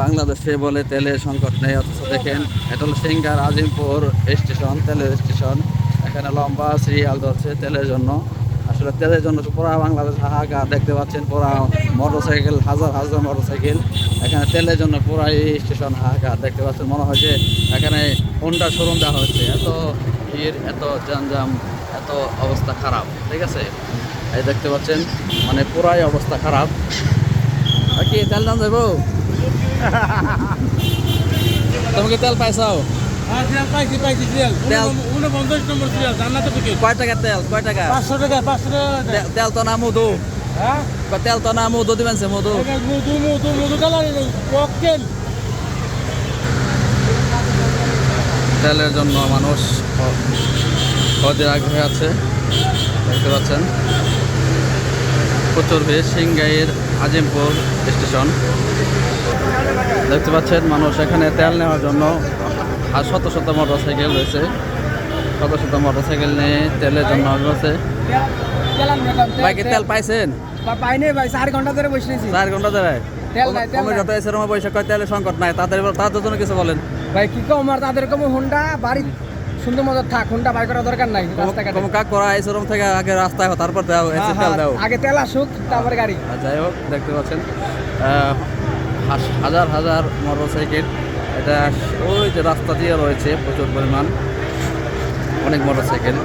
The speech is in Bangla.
বাংলাদেশে বলে তেলের সংকট নেই, অথচ দেখেন এটা হলো সিঙ্গার আজিমপুর স্টেশন, তেলের স্টেশন। এখানে লম্বা সিরিয়াল ধরছে তেলের জন্য। আসলে তেলের জন্য পুরো বাংলাদেশ হাহাকার, দেখতে পাচ্ছেন পুরো মোটরসাইকেল, হাজার হাজার মোটরসাইকেল এখানে তেলের জন্য পুরো এই স্টেশন হাহাকার। দেখতে পাচ্ছেন মনে হয় যে এখানে হোন্ডা শোরুম দেওয়া হচ্ছে, এত ভিড়, এত যানজাম, এত অবস্থা খারাপ। ঠিক আছে, এই দেখতে পাচ্ছেন মানে পুরাই অবস্থা খারাপ। কি তেল দাম দেবো? তুমি কি তেল পাইছাও? কয় টাকা তেল? কয় টাকা? 500 টাকা 500 টাকা তেল তো না মধু, হ্যাঁ তেল তো না মধু দিবেন সে মধু। মধু কালার কোকটেল। তেলের জন্য মানুষ অধীর আগ্রহে আছে, দেখতে পাচ্ছেন প্রচুর ভিড়। সিংগাইয়ের আজিমপুর স্টেশন, দেখতে পাচ্ছেন মানুষ এখানে তেল নেওয়ার জন্য আর শত শত মোটরসাইকেল রয়েছে, শত শত মোটরসাইকেল নিয়ে তেলের জন্য আছে। বাইকে তেল পাইছেন? পাইনি ভাই, 4 ঘন্টা ধরে বসে আছি। 4 ঘন্টা ধরে তেল নাই, তেল নাই। যত এসে রুমে বসে কয় তেলের সংকট নাই, তাদের জন্য কিছু বলেন ভাই। কি কম আর তাদের কম, হোন্ডা বাড়ি সুন্দর মতো থাক, হোন্ডা বাই করার দরকার নাই রাস্তাঘাটে। কম কাক করা এসে রুম থেকে আগে রাস্তায় হয়, তারপর দাও এসে তেল দাও। আগে তেল আসুক তারপরে গাড়ি। যাই হোক, দেখতে পাচ্ছেন হাজার হাজার মোটরসাইকেল। এটা ওই যে রাস্তা দিয়ে রয়েছে প্রচুর পরিমাণ, অনেক মোটরসাইকেল।